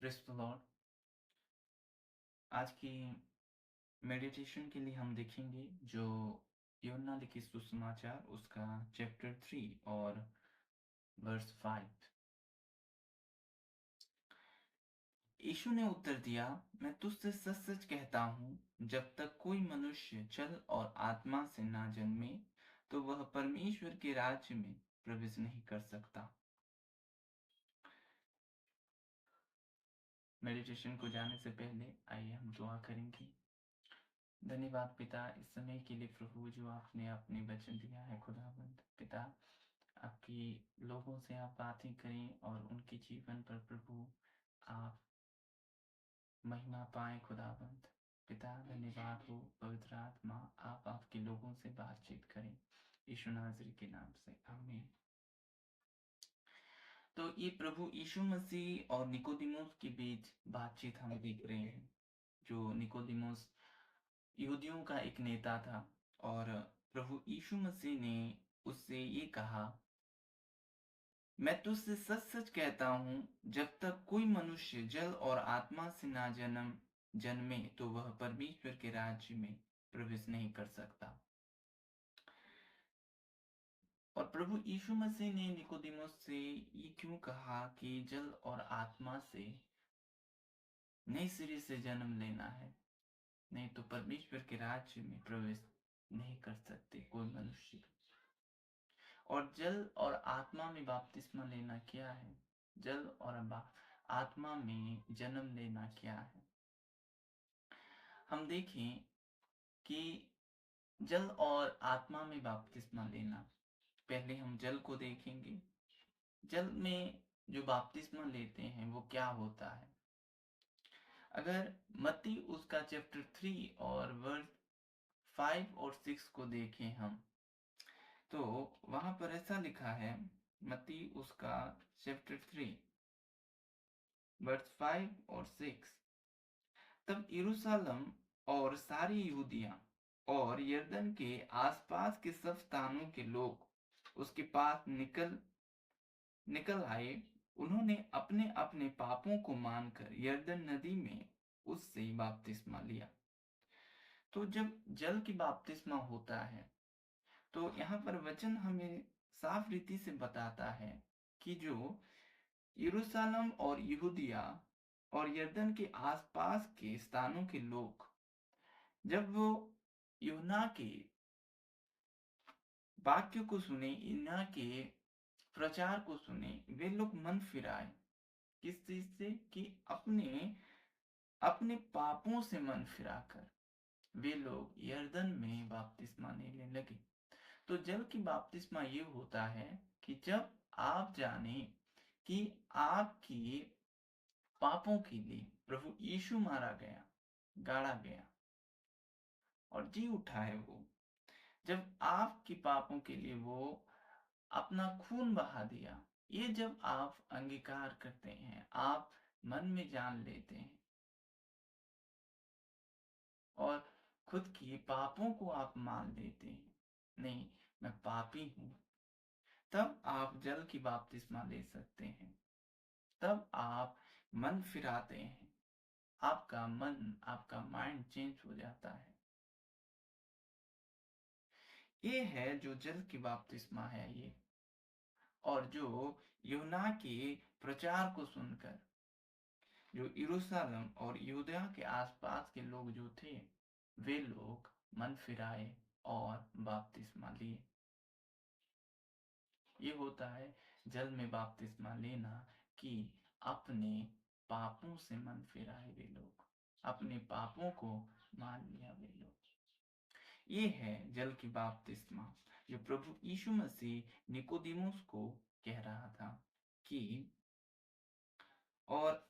Praise the Lord. आज की meditation के लिए हम देखेंगे जो यूहन्ना लिखित सुसमाचार उसका चैप्टर 3 और वर्स 5। यीशु ने उत्तर दिया, मैं तुझसे सच-सच कहता हूँ, जब तक कोई मनुष्य जल और आत्मा से ना जन्मे, तो वह परमेश्वर के राज्य में प्रवेश नहीं कर सकता। मेडिटेशन को जाने से पहले आइए हम दुआ करेंगे। धन्यवाद पिता इस समय के लिए प्रभु जो आपने अपने वचन दिया है खुदावंद पिता, आपकी लोगों से आप बातें करें और उनके जीवन पर प्रभु आप महिमा पाएं खुदावंद पिता। धन्यवाद हो पवित्र आत्मा, आप आपके लोगों से बातचीत करें यीशु नाज़री के नाम से, आमीन। तो ये प्रभु यीशु मसीह और निकोदिमुस के बीच बातचीत हम देख रहे हैं। जो निकोदिमुस यहूदियों का एक नेता था और प्रभु यीशु मसीह ने उससे ये कहा, मैं तुझसे सच-सच कहता हूँ, जब तक कोई मनुष्य जल और आत्मा से ना जन्मे तो वह परमेश्वर के राज्य में प्रवेश नहीं कर सकता। और प्रभु यीशु मसीह ने निकोदिमुस से ये क्यों कहा कि जल और आत्मा से नए सिरे से जन्म लेना है, नहीं तो परमेश्वर के राज्य में प्रवेश नहीं कर सकते कोई मनुष्य। और जल और आत्मा में बपतिस्मा लेना क्या है? जल और आत्मा में जन्म लेना क्या है? हम देखें कि जल और आत्मा में बपतिस्मा लेना, पहले हम जल को देखेंगे। जल में जो बपतिस्मा लेते हैं वो क्या होता है? अगर मत्ती उसका चैप्टर 3 और वर्स 5 और 6 को देखें हम, तो वहां पर ऐसा लिखा है, मत्ती उसका चैप्टर 3 वर्स 5 और 6। तब यरूशलेम और सारी यहूदिया और यरदन के आसपास के सब स्थानों के लोग उसके पास निकल आए। उन्होंने अपने अपने पापों को मानकर यरदन नदी में उससे बपतिस्मा लिया। तो जब जल की बपतिस्मा होता है तो यहाँ पर वचन हमें साफ रीति से बताता है कि जो यरूशलेम और यहूदिया और यरदन के आसपास के स्थानों के लोग जब वो यूहन्ना के वाक्य को सुने, यूहन्ना के प्रचार को सुने, वे लोग मन फिराए। किस चीज से? कि अपने पापों से मन फिराकर वे लोग यरदन में बपतिस्मा लेने लगे। तो जल की बपतिस्मा ये होता है कि जब आप जाने कि आपकी पापों के लिए प्रभु यीशु मारा गया, गाड़ा गया और जी उठा है वो, जब आपके पापों के लिए वो अपना खून बहा दिया, ये जब आप अंगीकार करते हैं, आप मन में जान लेते हैं और खुद की पापों को आप मान लेते हैं, नहीं मैं पापी हूं, तब आप जल की बपतिस्मा ले सकते हैं। तब आप मन फिराते हैं, आपका मन, आपका माइंड चेंज हो जाता है। ये है जो जल की बपतिस्मा है ये। और जो यूहन्ना के प्रचार को सुनकर जो यरूशलेम और यहूदिया के आसपास के लोग जो थे, वे लोग मन फिराए और बपतिस्मा लिए। ये होता है जल में बपतिस्मा लेना, कि अपने पापों से मन फिराए वे लोग, अपने पापों को मान लिया वे लोग। ये है जल की बपतिस्मा जो प्रभु यीशु मसीह निकोदिमुस को कह रहा था कि और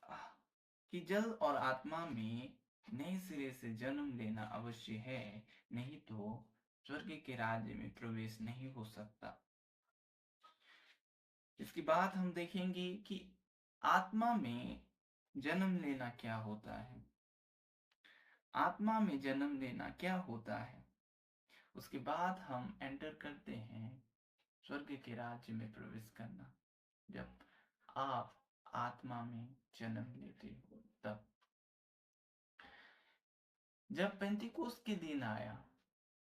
कि जल और आत्मा में नए सिरे से जन्म लेना अवश्य है, नहीं तो स्वर्ग के राज्य में प्रवेश नहीं हो सकता। इसके बाद हम देखेंगे कि आत्मा में जन्म लेना क्या होता है। आत्मा में जन्म लेना क्या होता है, उसके बाद हम एंटर करते हैं स्वर्ग के राज्य में प्रवेश करना। जब आप आत्मा में जन्म लेते हो तब। जब पेंतिकोस्त के दिन आया,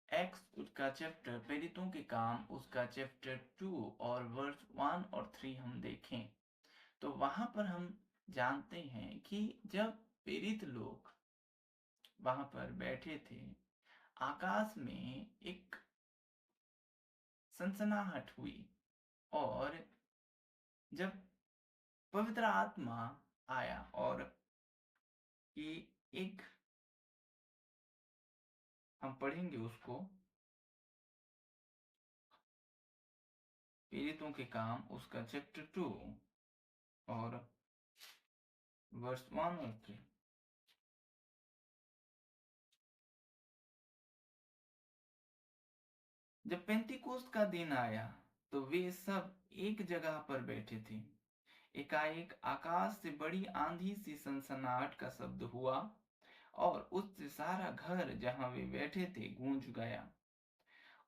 एक्स उसका चैप्टर, प्रेरितों के काम उसका चैप्टर 2 और वर्स 1 और 3 हम देखें तो वहां पर हम जानते हैं कि जब प्रेरित लोग वहां पर बैठे थे, आकाश में एक सनसनाहट हुई और जब पवित्र आत्मा आया और कि एक, हम पढ़ेंगे उसको, प्रेरितों के काम उसका चैप्टर 2 और वर्स 1 और 3। जब पेंतिकोस्त का दिन आया तो वे सब एक जगह पर बैठे थे। एकाएक आकाश से बड़ी आंधी सी सनसनाहट का शब्द हुआ और उससे सारा घर जहां वे बैठे थे गूंज गया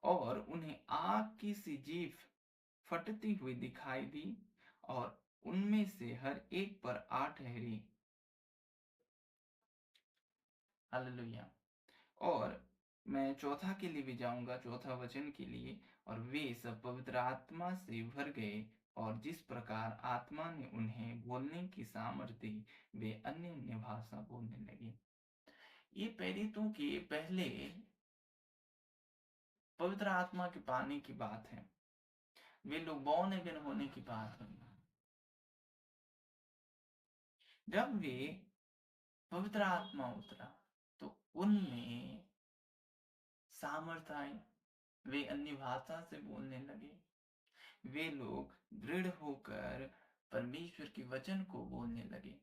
और उन्हें आग की सी जीभ फटती हुई दिखाई दी और उनमें से हर एक पर आ ठहरी। हालेलुया। और मैं चौथा के लिए भी जाऊंगा, चौथा वचन के लिए। और वे सब पवित्र आत्मा से भर गए और जिस प्रकार आत्मा ने उन्हें बोलने की सामर्थ्य दी, वे अन्य अन्य भाषा बोलने लगे। ये प्रेरितों के पहले पवित्र आत्मा के पाने की बात है। वे लोग बॉर्न अगेन होने की बात है। जब वे पवित्र आत्मा उतरा तो उनमें सामर्थ्य आई, वे अन्य भाषा से बोलने लगे। वे लोग दृढ़ होकर परमेश्वर के वचन को बोलने लगे।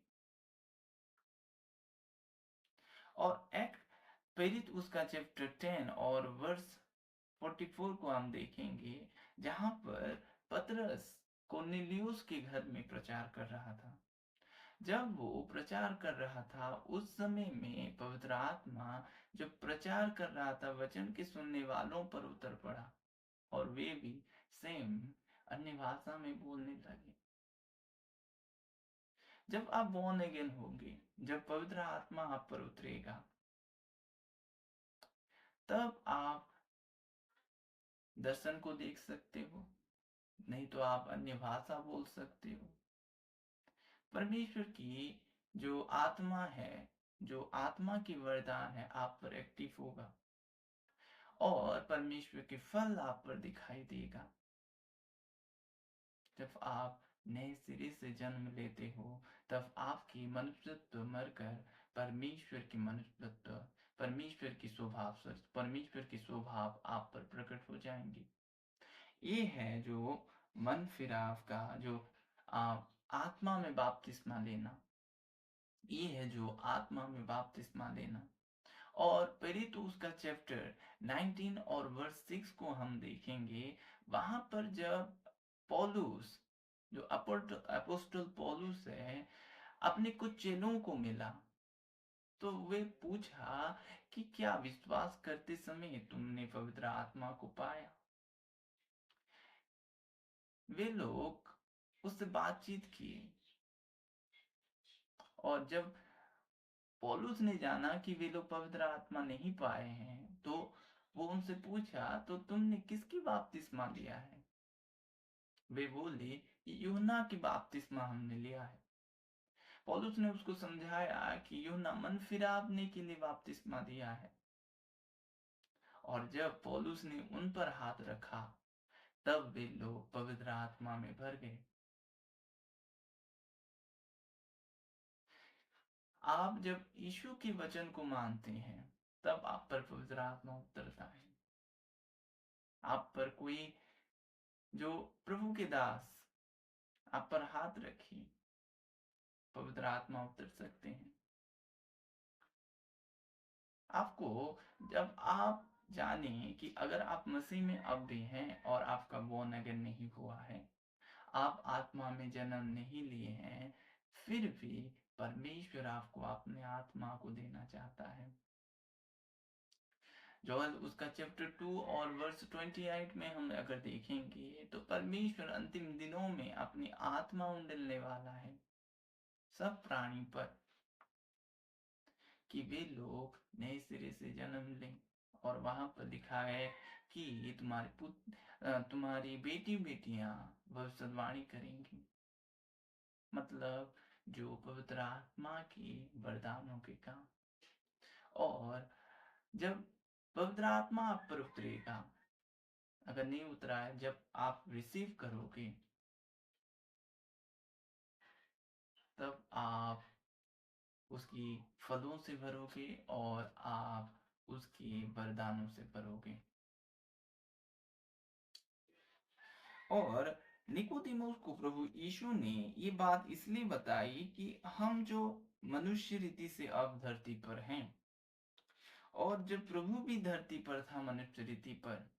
और एक प्रेरित उसका चैप्टर 10 और वर्स 44 को हम देखेंगे, जहां पर पतरस कोर्नेलियुस के घर में प्रचार कर रहा था। जब वो प्रचार कर रहा था उस समय में पवित्र आत्मा जब प्रचार कर रहा था वचन के सुनने वालों पर उतर पड़ा और वे भी सेम अन्य भाषा में बोलने लगे। जब आप बॉर्न अगेन होंगे, जब पवित्र आत्मा आप पर उतरेगा, तब आप दर्शन को देख सकते हो, नहीं तो आप अन्य भाषा बोल सकते हो। परमेश्वर की जो आत्मा है, जो आत्मा की वरदान है आप पर एक्टिव होगा और परमेश्वर के फल आप पर दिखाई देगा। जब आप नए सिरे से जन्म लेते हो तब आपकी मनुष्यत्व मरकर परमेश्वर की मनुष्यत्व, परमेश्वर की स्वभाव आप पर प्रकट हो जाएंगे। ये है जो मन फिराव का, जो आत्मा में बपतिस्मा लेना, ये है जो आत्मा में बपतिस्मा लेना। और पेरितुस का चैप्टर 19 और वर्स 6 को हम देखेंगे। वहां पर जब पौलुस, जो अपोस्टल पौलुस है, अपने कुछ चेलों को मिला तो वे पूछा कि क्या विश्वास करते समय तुमने पवित्र आत्मा को पाया? वे लोग उससे बातचीत किए और जब पौलुस ने जाना कि वे लोग पवित्र आत्मा नहीं पाए हैं तो वो उनसे पूछा, तो तुमने किसकी बपतिस्मा लिया है? वे बोले, यूहन्ना की बपतिस्मा हमने लिया है। पौलुस ने उसको समझाया कि यूहन्ना मन फिरावने के लिए बपतिस्मा दिया है। और जब पौलुस ने उन पर हाथ रखा तब वे लोग पवित्र आत्मा में भर गए। आप जब यीशु के वचन को मानते हैं तब आप पर पवित्र आत्मा उतरता है। आप पर कोई, जो प्रभु के दास आप पर हाथ रखिए, पवित्र आत्मा उतर सकते हैं। आपको, जब आप जाने कि अगर आप मसीह में अब भी हैं और आपका बोर्न अगेन नहीं हुआ है, आप आत्मा में जन्म नहीं लिए हैं, फिर भी परमेश्वर आपको अपने आत्मा को देना चाहता है। जोएल उसका चैप्टर 2 और वर्स 28 में हम अगर देखेंगे तो परमेश्वर अंतिम दिनों में अपनी आत्मा उंडेलने वाला है। सब प्राणी पर, कि वे लोग नए सिरे से जन्म लें। और वहां पर लिखा है कि तुम्हारी बेटी बेटियां भविष्यवाणी करेंगी, मतलब जो पवित्र आत्मा के वरदानों के काम। और जब पवित्र आत्मा आप पर उतरेगा, अगर नहीं उतरा है, जब आप रिसीव करोगे तब आप उसकी फलों से भरोगे और आप उसके वरदानों से भरोगे। और निकोदेमुस को प्रभु यीशु ने ये बात इसलिए बताई कि हम जो मनुष्य रीति से अब धरती पर हैं, और जब प्रभु भी धरती पर था मनुष्य रीति पर,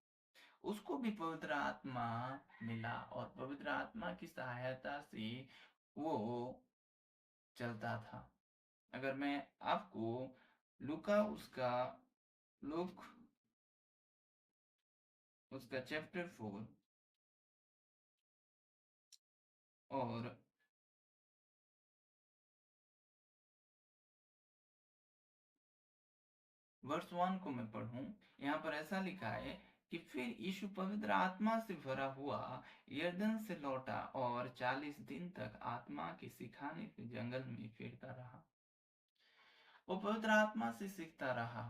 उसको भी पवित्र आत्मा मिला और पवित्र आत्मा की सहायता से वो चलता था। अगर मैं आपको लूक उसका चैप्टर 4 और वर्ष 1 को मैं पढ़ूं, यहाँ पर ऐसा लिखा है कि फिर यीशु पवित्र आत्मा से भरा हुआ यरदन से लौटा और 40 दिन तक आत्मा के सिखाने से जंगल में फिरता रहा। वो पवित्र आत्मा से सीखता रहा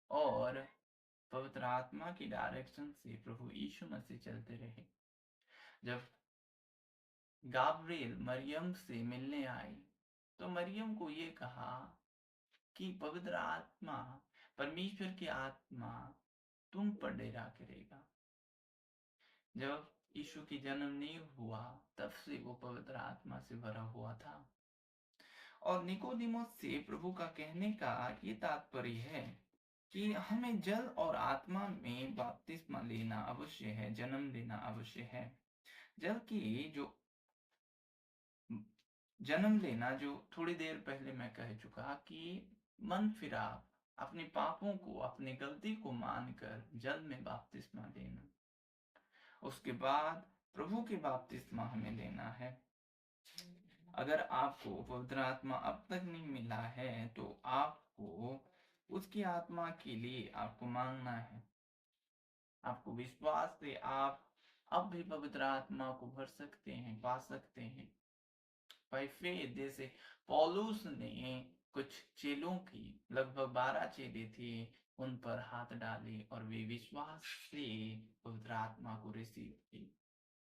और पवित्र आत्मा की डायरेक्शन से प्रभु यीशु मसीह चलते रहे। जब गाब्रिएल मरियम से मिलने आई तो मरियम को ये कहा कि पवित्र आत्मा, परमेश्वर की आत्मा तुम पर डेरा करेगा। जब यीशु की जन्म नहीं हुआ तब से वो पवित्र आत्मा से भरा हुआ था। और निकोदेमुस से प्रभु का कहने का ये तात्पर्य है कि हमें जल और आत्मा में बपतिस्मा लेना अवश्य है, जन्म लेना अवश्य है। जल की जो जन्म लेना, जो थोड़ी देर पहले मैं कह चुका कि मन फिरा, अपने पापों को, अपनी गलती को मानकर जल में बपतिस्मा लेना। उसके बाद प्रभु की बपतिस्मा हमें लेना है। अगर आपको पवित्र आत्मा अब तक नहीं मिला है तो आपको उसकी आत्मा के लिए आपको मांगना है। आपको विश्वास से आप अब भी पवित्र आत्मा को भर सकते हैं, पा सकते हैं। बाय फेथ, जैसे पौलुस ने कुछ चेलों की, लगभग 12 चेले थे, उन पर हाथ डाले और वे विश्वास से पवित्र आत्मा को रिसीव की।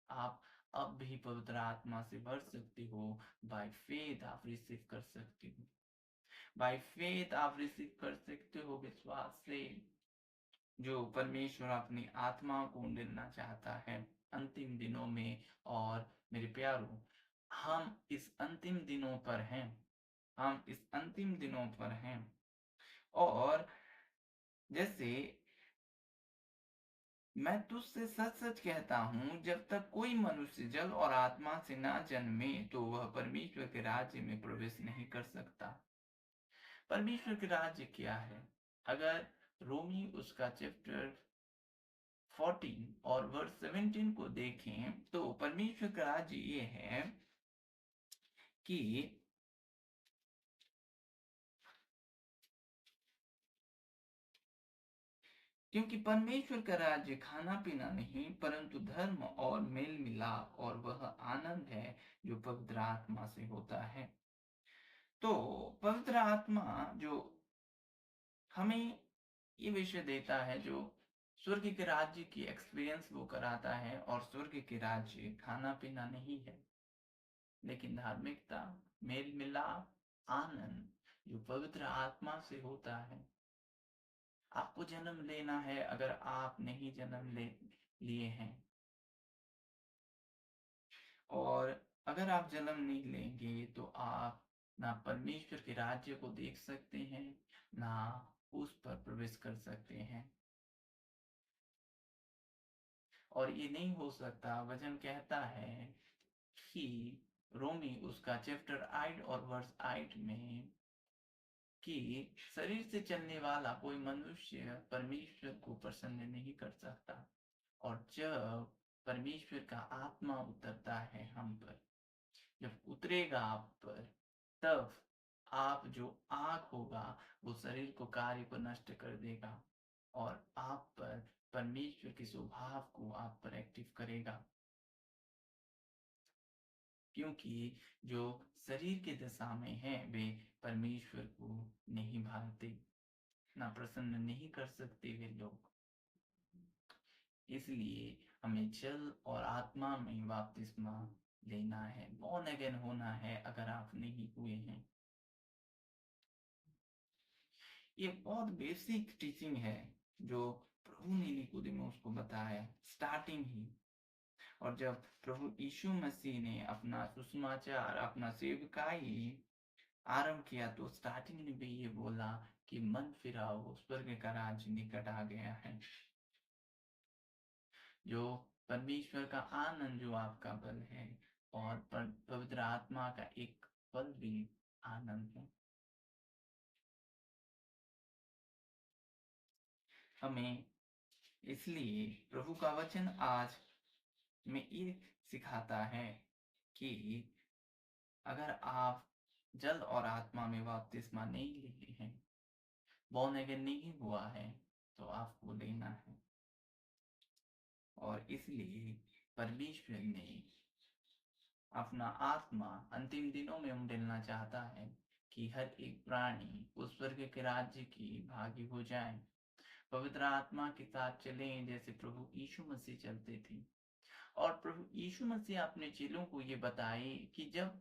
आप अब भी पवित्र आत्मा से भर सकते हो। बाय फेथ आप रिसीव कर सकते हो। बाय फेथ आप रिसीव कर सकते हो विश्वास से। जो परमेश्वर अपनी आत्मा को देना चाहता है अंतिम दिनों में। और मेरे प्यारों, हम इस अंतिम दिनों पर हैं। हम इस अंतिम दिनों पर हैं। और जैसे मैं तुझसे सच सच कहता हूं, जब तक कोई मनुष्य जल और आत्मा से ना जन्मे तो वह परमेश्वर के राज्य में प्रवेश नहीं कर सकता। परमेश्वर के राज्य क्या है? अगर रोमी उसका चैप्टर 14 और वर्स 17 को देखें तो परमेश्वर का राज्य ये है कि क्योंकि परमेश्वर का राज्य खाना पीना नहीं परंतु धर्म और मेल मिलाप और वह आनंद है जो पवित्र आत्मा से होता है। तो पवित्र आत्मा जो हमें ये विषय देता है, जो स्वर्ग के राज्य की एक्सपीरियंस वो कराता है। और स्वर्ग के राज्य खाना पीना नहीं है, लेकिन धार्मिकता, मेल मिलाप, आनंद जो पवित्र आत्मा से होता है। आपको जन्म लेना है, अगर आप नहीं जन्म ले लिए हैं, और अगर आप जन्म नहीं लेंगे तो आप ना परमेश्वर के राज्य को देख सकते हैं, ना उस पर प्रवेश कर सकते हैं। और ये नहीं हो सकता। वचन कहता है कि रोमी उसका चैप्टर 8 और वर्स 8 में कि शरीर से चलने वाला कोई मनुष्य परमेश्वर को प्रसन्न नहीं कर सकता। और जब परमेश्वर का आत्मा उतरता है हम पर, जब उतरेगा आप पर, तब आप जो आग होगा वो शरीर को कार्य को नष्ट कर देगा और आप पर परमेश्वर के स्वभाव को आप पर एक्टिव करेगा। क्योंकि जो शरीर की दशा में है वे परमेश्वर को नहीं भाते, ना प्रसन्न नहीं कर सकते वे लोग। इसलिए हमें जल और आत्मा में बपतिस्मा लेना है, बॉर्न अगेन होना है अगर आप नहीं हुए हैं। ये बहुत बेसिक टीचिंग है जो प्रभु ने निकोदेमुस को बताया स्टार्टिंग ही। और जब प्रभु यीशु मसीह ने अपना सुसमाचार, अपना सेवकाई आरंभ किया तो स्टार्टिंग में भी ये बोला कि मन फिराओ, स्वर्ग का राज्य निकट आ गया है। जो परमेश्वर का आनंद जो आपका बल है और पवित्र आत्मा का एक बल भी आनंद है। हमें इसलिए प्रभु का वचन आज में ये सिखाता है कि अगर आप जल और आत्मा में बपतिस्मा नहीं लिए हैं, बॉर्न अगेन नहीं हुआ है, तो आपको लेना है। और इसलिए परमेश्वर ने अपना आत्मा अंतिम दिनों में उंडेलना चाहता है कि हर एक प्राणी उस स्वर्ग के राज्य की भागी हो जाए, पवित्र आत्मा के साथ चलें जैसे प्रभु यीशु मसीह चलते थे। और प्रभु यीशु मसीह अपने चेलों को ये बताए कि जब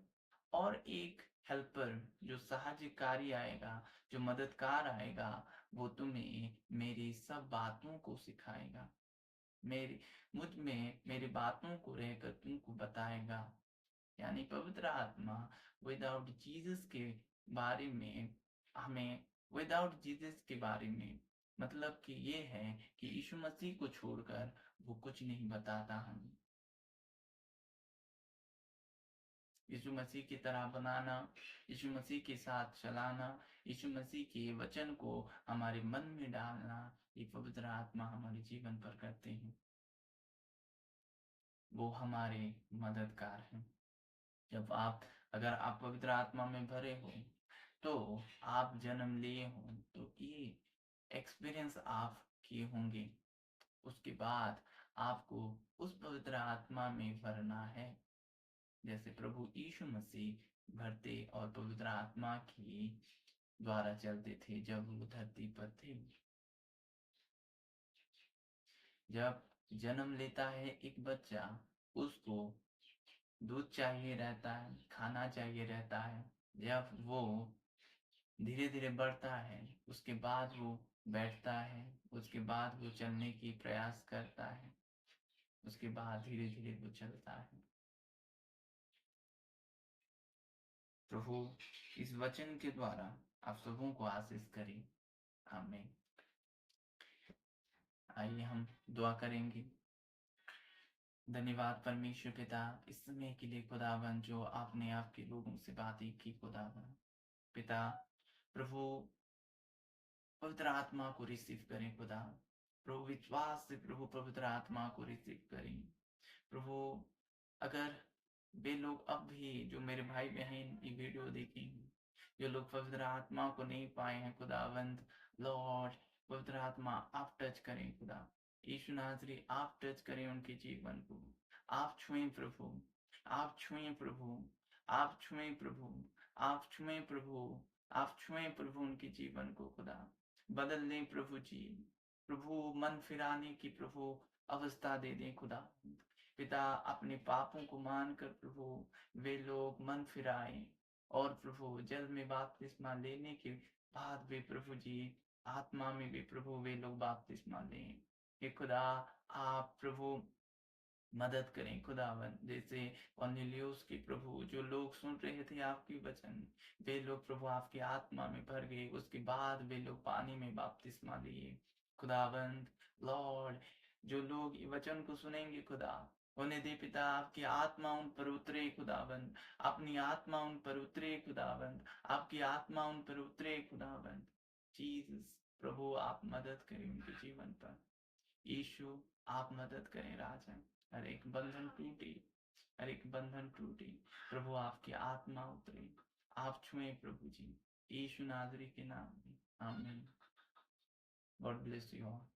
और एक हेल्पर जो सहायकारी आएगा, जो मददगार आएगा, वो तुम्हें मेरी सब बातों को सिखाएगा, मेरी मुझ में मेरी बातों को रहकर तुमको बताएगा। यानी पवित्र आत्मा विदाउट जीसस के बारे में हमें विदाउट जीसस के बारे में मतलब कि ये है कि यीशु मसीह को छोड़कर वो कुछ नहीं बताता हमें। यीशु मसीह की तरह बनाना, यीशु मसीह के साथ चलाना, यीशु मसीह के वचन को हमारे मन में डालना, ये पवित्र आत्मा हमारे जीवन पर करते हैं। वो हमारे मददगार हैं। जब अगर आप पवित्र आत्मा में भरे हो, तो आप जन्म लिए हो, तो ये एक्सपीरियंस आप किए होंगे। उसके बाद आपको उस पवित्र आत्मा में भरना है जैसे प्रभु यीशु मसीह भरते और पवित्र आत्मा की द्वारा चलते थे जब वो धरती पर थे। जब जन्म लेता है एक बच्चा, उसको दूध चाहिए रहता है, खाना चाहिए रहता है। जब वो धीरे धीरे बढ़ता है, उसके बाद वो बैठता है, उसके बाद वो चलने की प्रयास करता है, उसके बाद धीरे धीरे वो चलता है। प्रभु इस वचन के द्वारा आप सबों को आशीष करें। आमीन। आइए हम दुआ करेंगे। धन्यवाद परमेश्वर पिता इस समय के लिए खुदावन, जो आपने आपके लोगों से बातें की खुदावन। पिता प्रभु पवित्र आत्मा को रिसीव करें खुदा। प्रभु विश्वास से प्रभु पवित्र आत्मा को रिसीव करें प्रभु। अगर वे लोग अब भी जो मेरे भाई बहन ये वीडियो देखेंगे, जो लोग पवित्र आत्मा को नहीं पाए हैं खुदावंद, लॉर्ड पवित्र आत्मा आप टच करें खुदा। यीशु नाज़री आप टच करें उनके जीवन को। आप छुएं प्रभु, आप छुएं प्रभु, आप छुएं प्रभु, आप छुएं प्रभु, आप छुएं प्रभु उनके जीवन को खुदा। बदल दें प्रभु जी। प्रभु मन फिराने की प्रभु अवस्था दे दें खुदा। पिता अपने पापों को मानकर प्रभु वे लोग मन फिराएं और प्रभु जल में बपतिस्मा लेने के बाद वे प्रभु जी आत्मा में भी प्रभु वे लोग बपतिस्मा लें। हे खुदा आप प्रभु मदद करें खुदावन। जैसे कॉर्नेलियुस की प्रभु जो लोग सुन रहे थे आपकी वचन, वे लोग प्रभु आपकी आत्मा में भर गए, उसके बाद वे लोग पानी में बपतिस्मा लिए खुदावंद। लॉर्ड जो लोग ये वचन को सुनेंगे खुदा, उन्हें दे पिता आपकी आत्मा उन पर उतरे खुदावंद, अपनी आत्मा उन पर उतरे खुदावंद, आपकी आत्मा उन पर उतरे खुदावंद। जीसस प्रभु आप मदद करें उनके जीवन पर। यीशु आप मदद करें राजा। हर एक बंधन टूटे, हर एक बंधन टूटे प्रभु। आपकी आत्मा उतरे, आप छुएं प्रभु जी, यीशु नाज़री के नाम में, आमीन। God bless you all.